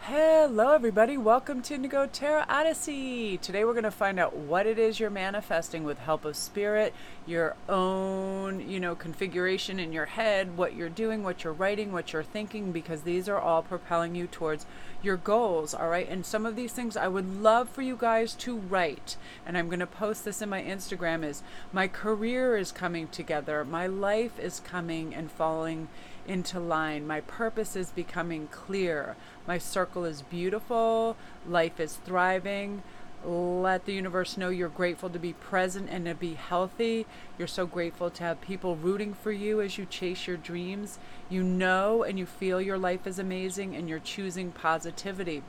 Hello everybody, welcome to Indigo Tarot Odyssey. Today we're going to find out what it is you're manifesting with help of spirit, your own, configuration in your head, what you're doing, what you're writing, what you're thinking, because these are all propelling you towards your goals, all right? And some of these things I would love for you guys to write, and I'm going to post this in my Instagram, is my career is coming together, my life is coming and falling into line, my purpose is becoming clear, my circle is beautiful, life is thriving. Let the universe know you're grateful to be present and to be healthy. You're so grateful to have people rooting for you as you chase your dreams. You know and you feel your life is amazing and you're choosing positivity.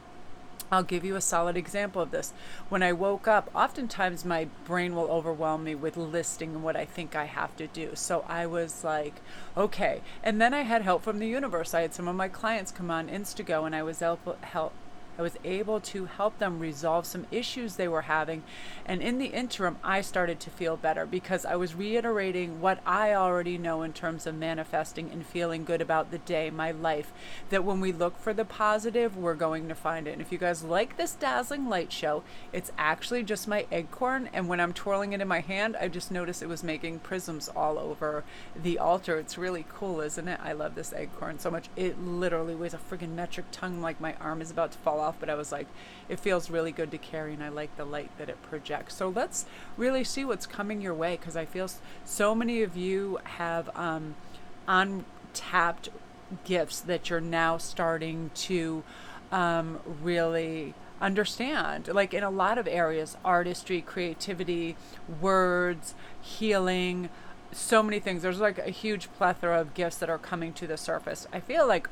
I'll give you a solid example of this. When I woke up, oftentimes my brain will overwhelm me with listing what I think I have to do. So I was like, okay. And then I had help from the universe. I had some of my clients come on Instago, and I was able to help them resolve some issues they were having. And in the interim, I started to feel better because I was reiterating what I already know in terms of manifesting and feeling good about the day, my life, that when we look for the positive, we're going to find it. And if you guys like this dazzling light show, it's actually just my acorn. And when I'm twirling it in my hand, I just noticed it was making prisms all over the altar. It's really cool, isn't it? I love this acorn so much. It literally weighs a friggin' metric ton, like my arm is about to fall off, but I was like, it feels really good to carry, and I like the light that it projects. So let's really see what's coming your way, because I feel so many of you have untapped gifts that you're now starting to really understand, like in a lot of areas: artistry, creativity, words, healing, so many things. There's like a huge plethora of gifts that are coming to the surface. I feel like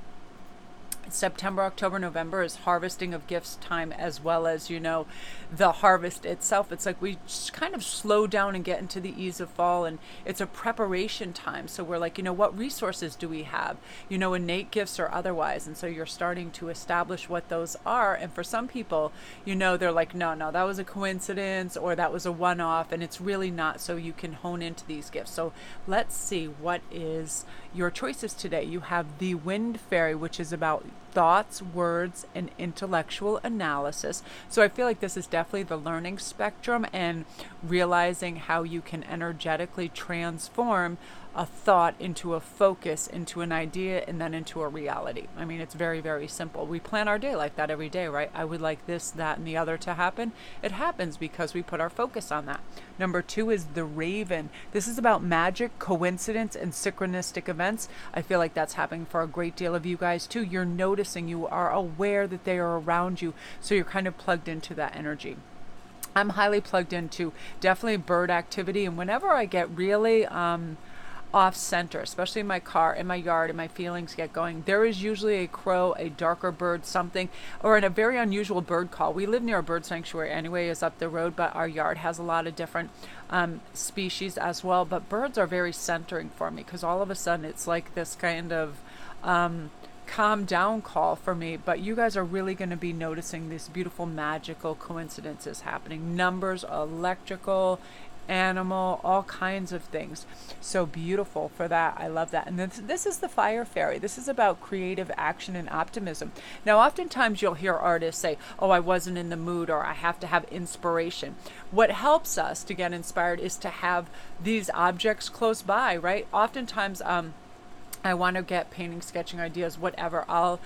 September, October, November is harvesting of gifts time, as well as, the harvest itself. It's like we just kind of slow down and get into the ease of fall, and it's a preparation time. So we're like, what resources do we have, innate gifts or otherwise? And so you're starting to establish what those are. And for some people, they're like, no, that was a coincidence, or that was a one-off, and it's really not. So you can hone into these gifts. So let's see what is your choices today. You have the Wind Fairy, which is about thoughts, words, and intellectual analysis. So I feel like this is definitely the learning spectrum and realizing how you can energetically transform a thought into a focus, into an idea, and then into a reality. I mean, it's very, very simple. We plan our day like that every day, right? I would like this, that, and the other to happen. It happens because we put our focus on that. Number 2 is the Raven. This is about magic, coincidence, and synchronistic events. I feel like that's happening for a great deal of you guys too. You're noticing, you are aware that they are around you, so you're kind of plugged into that energy. I'm highly plugged into definitely bird activity, and whenever I get really off center, especially in my car, in my yard, and my feelings get going, there is usually a crow, a darker bird, something, or in a very unusual bird call. We live near a bird sanctuary anyway, is up the road, but our yard has a lot of different species as well. But birds are very centering for me, because all of a sudden it's like this kind of calm down call for me. But you guys are really going to be noticing these beautiful magical coincidences happening. Numbers, electrical, animal, all kinds of things. So beautiful for that. I love that. And this is the Fire Fairy. This is about creative action and optimism. Now, oftentimes you'll hear artists say, oh, I wasn't in the mood, or I have to have inspiration. What helps us to get inspired is to have these objects close by, right? Oftentimes, I want to get painting, sketching ideas, whatever. I'll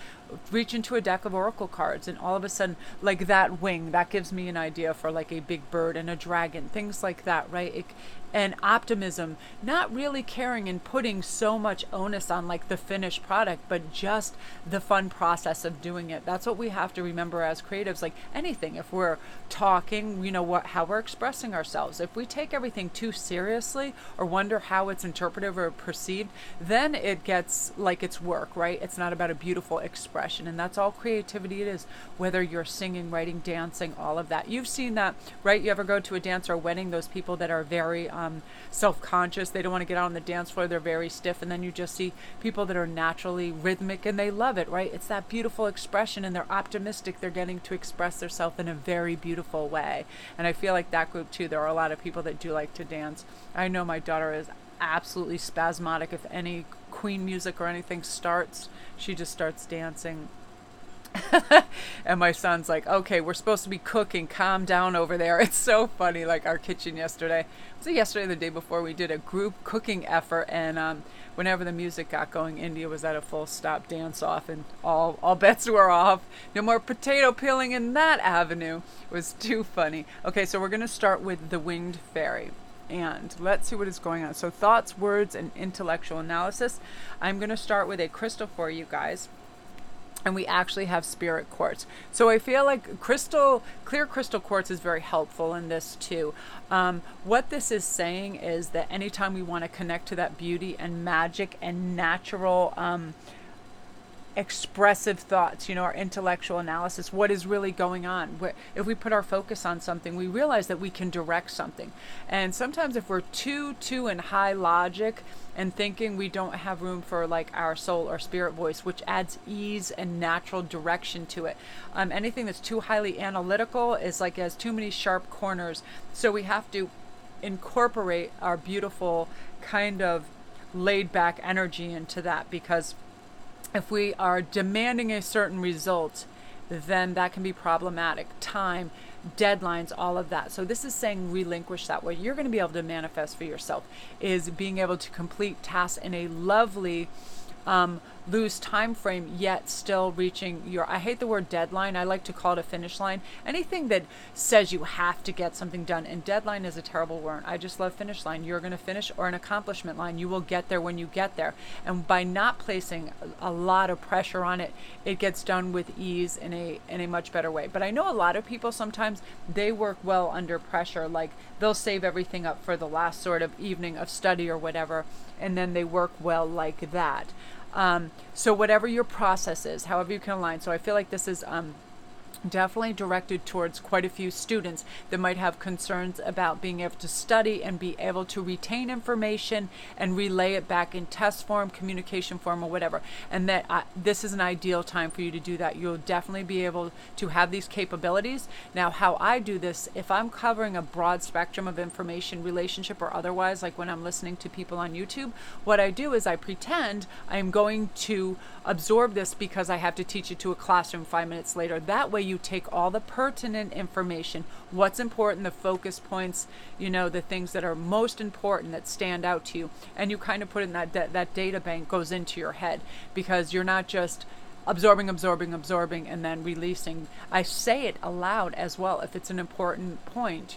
reach into a deck of oracle cards, and all of a sudden, like that wing, that gives me an idea for like a big bird and a dragon, things like that, right? And optimism, not really caring and putting so much onus on like the finished product, but just the fun process of doing it. That's what we have to remember as creatives. Like anything, if we're talking, how we're expressing ourselves. If we take everything too seriously or wonder how it's interpreted or perceived, then it gets like it's work, right? It's not about a beautiful expression, and that's all creativity it is. Whether you're singing, writing, dancing, all of that. You've seen that, right? You ever go to a dance or a wedding, those people that are very self-conscious, they don't want to get out on the dance floor, they're very stiff, and then you just see people that are naturally rhythmic and they love it, right? It's that beautiful expression, and they're optimistic, they're getting to express themselves in a very beautiful way. And I feel like that group too, there are a lot of people that do like to dance. I know my daughter is absolutely spasmodic. If any Queen music or anything starts, she just starts dancing. And my son's like, okay, we're supposed to be cooking, calm down over there. It's so funny. Like our kitchen yesterday, was it yesterday or the day before, we did a group cooking effort, and whenever the music got going, India was at a full stop dance off, and all bets were off. No more potato peeling in that avenue. It was too funny. Okay, so we're going to start with the winged fairy. And let's see what is going on. So thoughts, words, and intellectual analysis. I'm going to start with a crystal for you guys. And we actually have spirit quartz. So I feel like clear crystal quartz is very helpful in this too. What this is saying is that anytime we want to connect to that beauty and magic and natural expressive thoughts, our intellectual analysis, what is really going on. If we put our focus on something, we realize that we can direct something. And sometimes if we're too in high logic and thinking, we don't have room for like our soul or spirit voice, which adds ease and natural direction to it. Anything that's too highly analytical is like has too many sharp corners. So we have to incorporate our beautiful kind of laid back energy into that, because if we are demanding a certain result, then that can be problematic. Time, deadlines, all of that. So this is saying relinquish that. What you're going to be able to manifest for yourself is being able to complete tasks in a lovely, loose time frame, yet still reaching your, I hate the word deadline, I like to call it a finish line. Anything that says you have to get something done, and deadline is a terrible word. I just love finish line. You're going to finish, or an accomplishment line. You will get there when you get there. And by not placing a lot of pressure on it, it gets done with ease in a much better way. But I know a lot of people, sometimes they work well under pressure. Like they'll save everything up for the last sort of evening of study or whatever, and then they work well like that. So whatever your process is, however you can align. So I feel like this is definitely directed towards quite a few students that might have concerns about being able to study and be able to retain information and relay it back in test form, communication form, or whatever. And that this is an ideal time for you to do that. You'll definitely be able to have these capabilities. Now, how I do this, if I'm covering a broad spectrum of information, relationship or otherwise, like when I'm listening to people on YouTube, what I do is I pretend I'm going to absorb this because I have to teach it to a classroom 5 minutes later. That way you take all the pertinent information, what's important, the focus points, the things that are most important that stand out to you, and you kind of put it in that data bank goes into your head, because you're not just absorbing and then releasing. I say it aloud as well if it's an important point,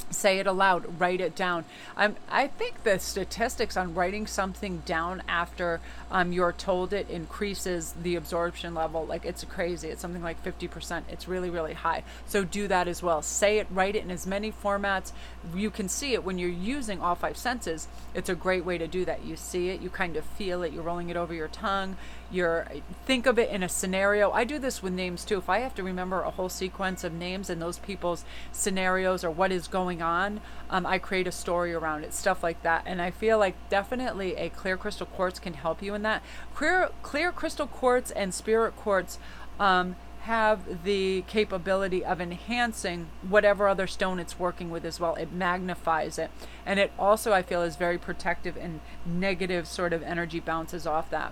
say it aloud, write it down. I think the statistics on writing something down after you're told it increases the absorption level. Like it's crazy. It's something like 50%. It's really, really high. So do that as well. Say it, write it in as many formats. You can see it when you're using all 5 senses. It's a great way to do that. You see it, you kind of feel it, you're rolling it over your tongue. Think of it in a scenario. I do this with names too. If I have to remember a whole sequence of names and those people's scenarios or what is going on, I create a story around it, stuff like that. And I feel like definitely a clear crystal quartz can help you in that. Clear crystal quartz and spirit quartz have the capability of enhancing whatever other stone it's working with as well. It magnifies it. And it also, I feel, is very protective, and negative sort of energy bounces off that.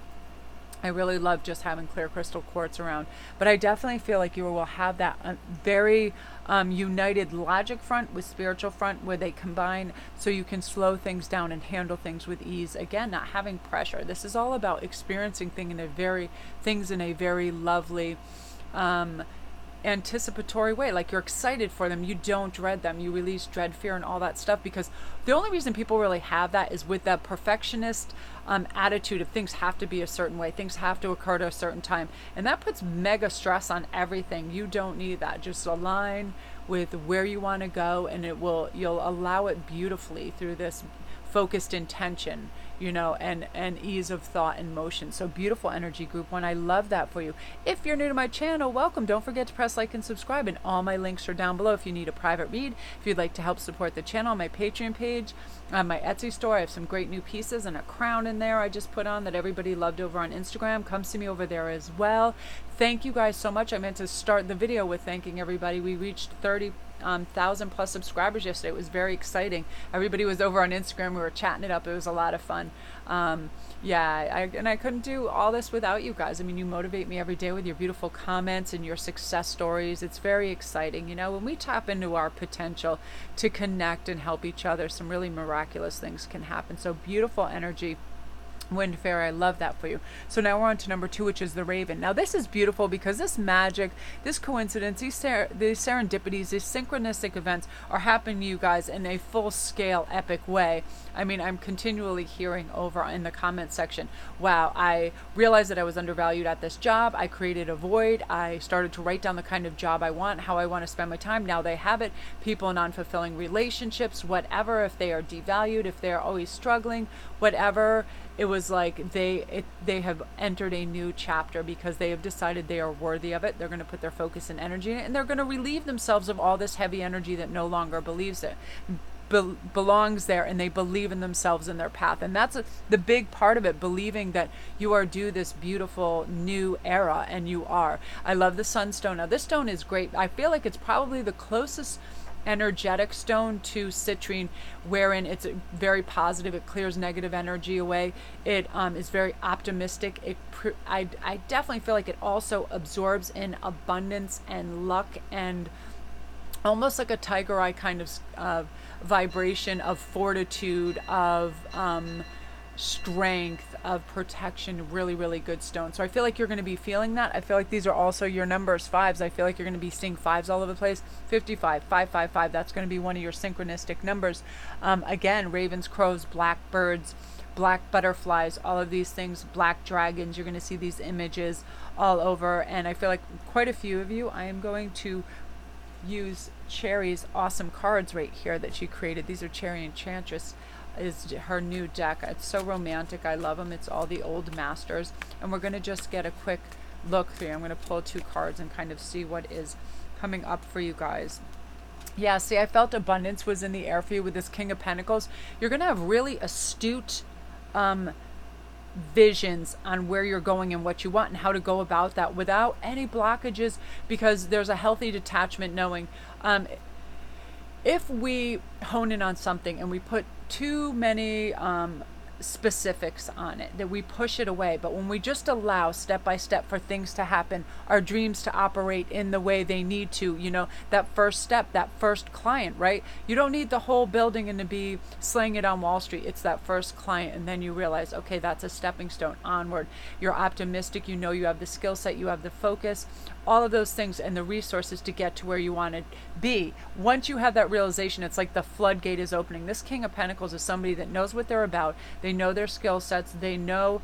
I really love just having clear crystal quartz around. But I definitely feel like you will have that very united logic front with spiritual front, where they combine, so you can slow things down and handle things with ease. Again, not having pressure. This is all about experiencing things in a very lovely, anticipatory way. Like you're excited for them. You don't dread them. You release dread, fear, and all that stuff, because the only reason people really have that is with that perfectionist attitude of things have to be a certain way, things have to occur at a certain time, and that puts mega stress on everything. You don't need that. Just align with where you want to go, and you'll allow it beautifully through this focused intention, and ease of thought and motion. So beautiful energy, group 1. I love that for you. If you're new to my channel, welcome. Don't forget to press like and subscribe, and all my links are down below if you need a private read. If you'd like to help support the channel, my Patreon page, my Etsy store, I have some great new pieces and a crown in there I just put on that everybody loved over on Instagram. Come see me over there as well. Thank you guys so much. I meant to start the video with thanking everybody. We reached 1,000 plus subscribers yesterday. It was very exciting. Everybody was over on Instagram. We were chatting it up. It was a lot of fun. I couldn't do all this without you guys. I mean, you motivate me every day with your beautiful comments and your success stories. It's very exciting. You know, when we tap into our potential to connect and help each other, some really miraculous things can happen. So beautiful energy. Wind Fairy, I love that for you. So now we're on to number 2, which is the Raven. Now this is beautiful because this magic, this coincidence, these serendipities, these synchronistic events are happening to you guys in a full-scale epic way. I mean, I'm continually hearing over in the comment section, wow, I realized that I was undervalued at this job. I created a void. I started to write down the kind of job I want, how I want to spend my time. Now they have it. People in unfulfilling relationships, whatever, if they are devalued, if they're always struggling, whatever. It was like they have entered a new chapter because they have decided they are worthy of it. They're going to put their focus and energy in it, and they're going to relieve themselves of all this heavy energy that no longer belongs there, and they believe in themselves and their path. And that's the big part of it, believing that you are due this beautiful new era, and you are. I love the Sunstone. Now this stone is great. I feel like it's probably the closest energetic stone to citrine, wherein it's very positive. It clears negative energy away. It is very optimistic. I definitely feel like it also absorbs in abundance and luck, and almost like a tiger eye kind of vibration of fortitude, of strength, of protection. Really, really good stone. So I feel like you're going to be feeling that. I feel like these are also your numbers, 5s. I feel like you're going to be seeing 5s all over the place. 55, 555. That's going to be one of your synchronistic numbers. Again, ravens, crows, blackbirds, black butterflies, all of these things, black dragons. You're going to see these images all over. And I feel like quite a few of you, I am going to use Cherry's awesome cards right here that she created. These are Cherry Enchantress, is her new deck. It's so romantic. I love them. It's all the old masters. And we're going to just get a quick look through. I'm going to pull 2 cards and kind of see what is coming up for you guys. Yeah, see, I felt abundance was in the air for you with this King of Pentacles. You're going to have really astute visions on where you're going and what you want and how to go about that without any blockages, because there's a healthy detachment, knowing if we hone in on something and we put too many specifics on it, that we push it away. But when we just allow step by step for things to happen, our dreams to operate in the way they need to, you know, that first step, that first client, right? You don't need the whole building and to be slaying it on Wall Street. It's that first client, and then you realize, okay, that's a stepping stone onward. You're optimistic. You know you have the skill set, you have the focus, all of those things, and the resources to get to where you want to be. Once you have that realization, it's like the floodgate is opening. This King of Pentacles is somebody that knows what they're about. They know their skill sets. They know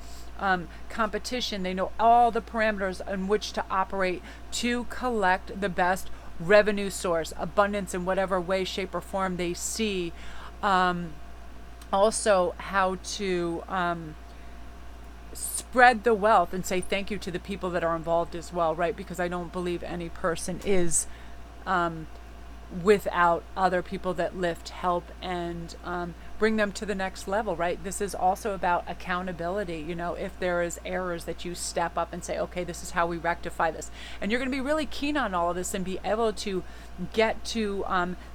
competition. They know all the parameters in which to operate to collect the best revenue source, abundance in whatever way, shape, or form they see. Also, how to spread the wealth and say thank you to the people that are involved as well, right? Because I don't believe any person is without other people that lift, help, and bring them to the next level, right? This is also about accountability. You know, if there is errors, that you step up and say, okay, this is how we rectify this. And you're going to be really keen on all of this and be able to get to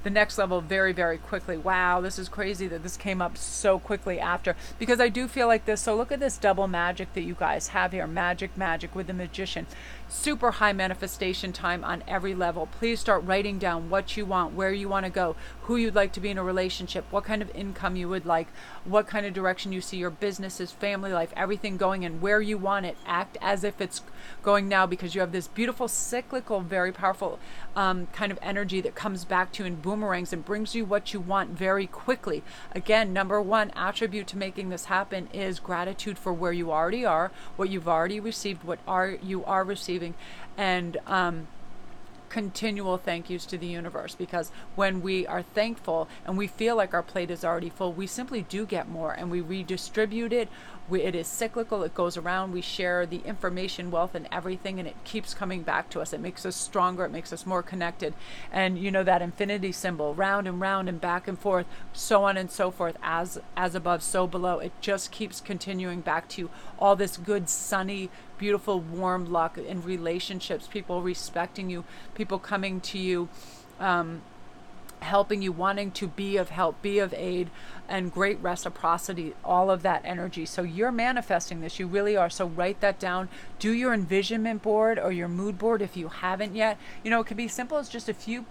the next level very, very quickly. Wow, this is crazy that this came up so quickly after, because I do feel like this. So look at this double magic that you guys have here. Magic with the Magician. Super high manifestation time on every level. Please start writing down what you want, where you want to go, who you'd like to be in a relationship, what kind of income you would like, what kind of direction you see your businesses, family life, everything going, and where you want it. Act as if it's going now, because you have this beautiful cyclical, very powerful kind of energy that comes back to you in boomerangs and brings you what you want very quickly. Again, number 1 attribute to making this happen is gratitude for where you already are, what you've already received, you are receiving, and continual thank yous to the universe, because when we are thankful and we feel like our plate is already full, we simply do get more, and we redistribute it. It is cyclical. It goes around. We share the information, wealth, and everything, and it keeps coming back to us. It makes us stronger. It makes us more connected. And you know that infinity symbol, round and round and back and forth, so on and so forth, as above, so below. It just keeps continuing back to you. All this good, sunny, beautiful, warm luck in relationships, people respecting you, people coming to you helping you, wanting to be of help, be of aid, and great reciprocity, all of that energy. So you're manifesting this, you really are. So write that down. Do your envisionment board or your mood board if you haven't yet. You know, it could be simple as just a few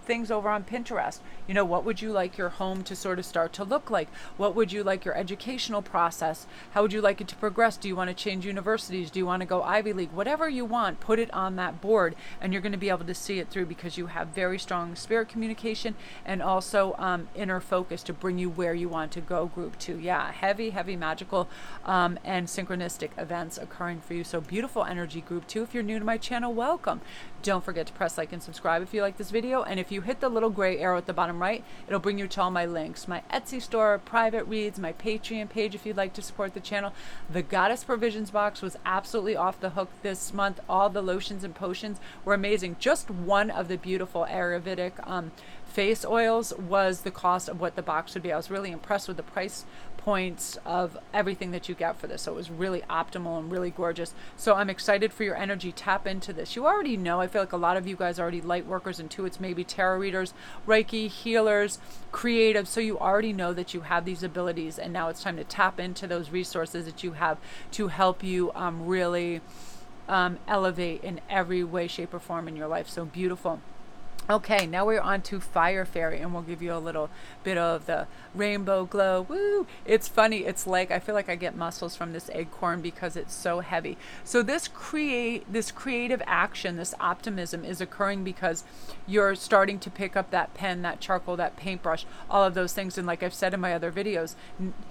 things over on Pinterest. You know, what would you like your home to sort of start to look like? What would you like your educational process? How would you like it to progress? Do you want to change universities? Do you want to go Ivy League? Whatever you want, put it on that board, and you're going to be able to see it through, because you have very strong spirit communication and also inner focus to bring you where you want to go. Group 2, yeah, heavy magical and synchronistic events occurring for you. So beautiful energy, Group 2. If you're new to my channel, welcome. Don't forget to press like and subscribe if you like this video, and if you hit the little gray arrow at the bottom right, it'll bring you to all my links: my Etsy store, private reads, my Patreon page if you'd like to support the channel. The Goddess Provisions box was absolutely off the hook this month. All the lotions and potions were amazing. Just one of the beautiful Ayurvedic face oils was the cost of what the box would be. I was really impressed with the price points of everything that you get for this. So it was really optimal and really gorgeous. So I'm excited for your energy. Tap into this. You already know, I feel like a lot of you guys are already light workers, intuits, maybe tarot readers, Reiki, healers, creatives. So you already know that you have these abilities, and now it's time to tap into those resources that you have to help you really elevate in every way, shape, or form in your life. So beautiful. Okay, now we're on to Fire Fairy, and we'll give you a little bit of the rainbow glow. Woo! It's funny. It's like, I feel like I get muscles from this acorn because it's so heavy. So this creative action, this optimism is occurring because you're starting to pick up that pen, that charcoal, that paintbrush, all of those things. And like I've said in my other videos,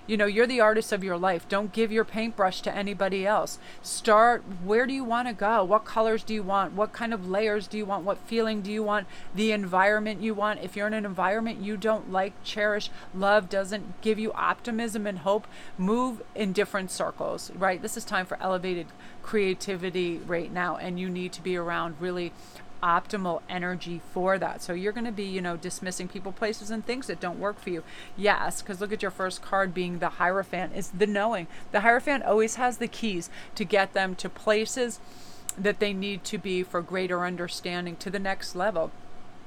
you know, you're the artist of your life. Don't give your paintbrush to anybody else. Start, where do you want to go? What colors do you want? What kind of layers do you want? What feeling do you want? The environment you want. If you're in an environment you don't like, cherish, love, doesn't give you optimism and hope, move in different circles, right? This is time for elevated creativity right now, and you need to be around really optimal energy for that. So you're going to be, you know, dismissing people, places, and things that don't work for you. Yes, because look at your first card being the Hierophant. Is the knowing. The Hierophant always has the keys to get them to places that they need to be for greater understanding, to the next level.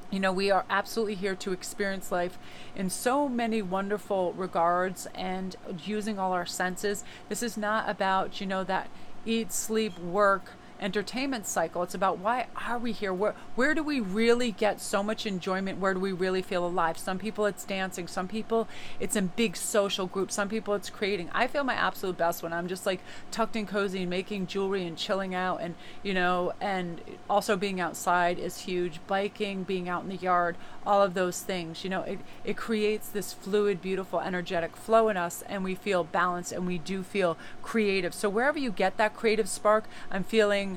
You know, we are absolutely here to experience life in so many wonderful regards and using all our senses. This is not about, you know, that eat, sleep, work, entertainment cycle. It's about, why are we here? Where do we really get so much enjoyment? Where do we really feel alive? Some people it's dancing, some people it's in big social groups, some people it's creating. I feel my absolute best when I'm just like tucked and cozy and making jewelry and chilling out, and you know, and also being outside is huge. Biking, being out in the yard, all of those things, you know, it creates this fluid, beautiful, energetic flow in us, and we feel balanced and we do feel creative. So wherever you get that creative spark, I'm feeling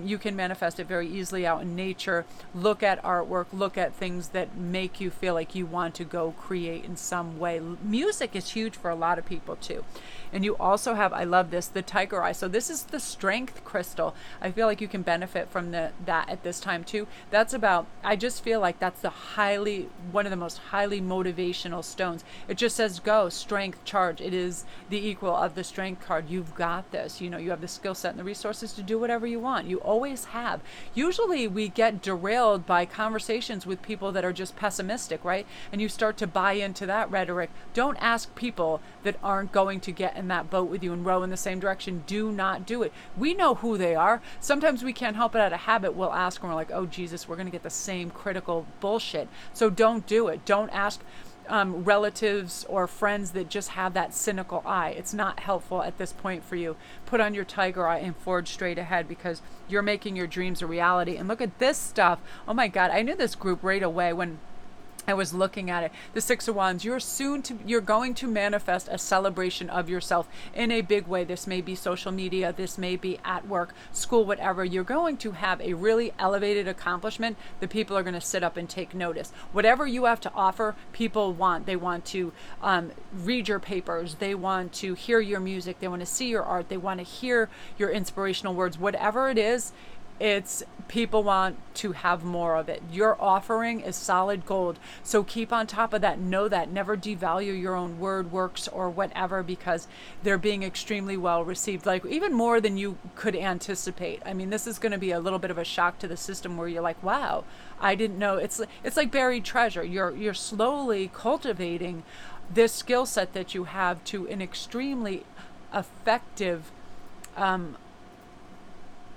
you can manifest it very easily out in nature. Look at artwork, look at things that make you feel like you want to go create in some way. Music is huge for a lot of people too. And you also have, I love this, the tiger eye. So this is the strength crystal. I feel like you can benefit from that at this time too. That's about, I just feel like that's one of the most highly motivational stones. It just says go, strength, charge. It is the equal of the strength card. You've got this. You know, you have the skill set and the resources to do whatever you want. You always have. Usually we get derailed by conversations with people that are just pessimistic, right? And you start to buy into that rhetoric. Don't ask people that aren't going to get in that boat with you and row in the same direction. Do not do it. We know who they are. Sometimes we can't help it out of habit. We'll ask and we're like, oh Jesus, we're going to get the same critical bullshit. So don't do it. Don't ask relatives or friends that just have that cynical eye. It's not helpful at this point for you. Put on your tiger eye and forge straight ahead, because you're making your dreams a reality. And look at this stuff. Oh my God, I knew this group right away when I was looking at it. The Six of Wands. You're going to manifest a celebration of yourself in a big way. This may be social media. This may be at work, school, whatever. You're going to have a really elevated accomplishment that people are going to sit up and take notice. Whatever you have to offer, people want. They want to read your papers. They want to hear your music. They want to see your art. They want to hear your inspirational words. Whatever it is, It's people want to have more of it. Your offering is solid gold. So keep on top of that. Know that. Never devalue your own word, works, or whatever, because they're being extremely well received, like even more than you could anticipate. I mean, this is going to be a little bit of a shock to the system where you're like, wow, I didn't know. It's like buried treasure. You're slowly cultivating this skill set that you have to an extremely effective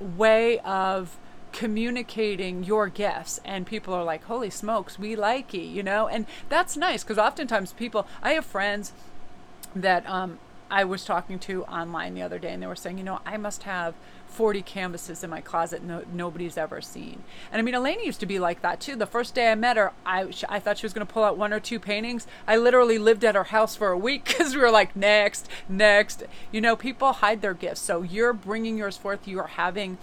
way of communicating your gifts, and people are like, holy smokes, we like you, you know. And that's nice, because oftentimes people, I have friends that I was talking to online the other day, and they were saying, you know, I must have 40 canvases in my closet nobody's ever seen. And I mean, Elena used to be like that too. The first day I met her, I thought she was going to pull out 1 or 2 paintings. I literally lived at her house for a week because we were like, next. You know, people hide their gifts. So you're bringing yours forth. You're having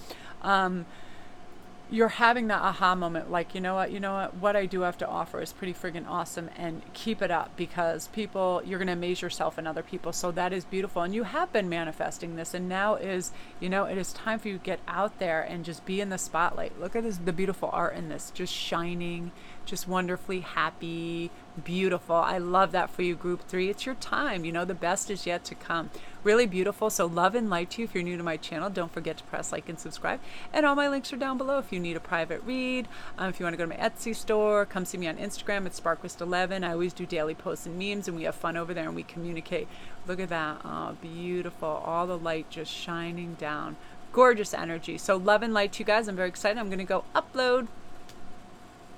that aha moment, like, you know what I do have to offer is pretty friggin' awesome, and keep it up, because people, you're going to amaze yourself and other people. So that is beautiful. And you have been manifesting this, and now is, you know, it is time for you to get out there and just be in the spotlight. Look at this, the beautiful art in this, just shining, just wonderfully happy, beautiful. I love that for you, group 3. It's your time. You know, the best is yet to come. Really beautiful. So love and light to you. If you're new to my channel, don't forget to press like and subscribe. And all my links are down below if you need a private read. If you want to go to my Etsy store, come see me on Instagram at Sparkwist11. I always do daily posts and memes, and we have fun over there and we communicate. Look at that. Oh, beautiful. All the light just shining down. Gorgeous energy. So love and light to you guys. I'm very excited. I'm going to go upload.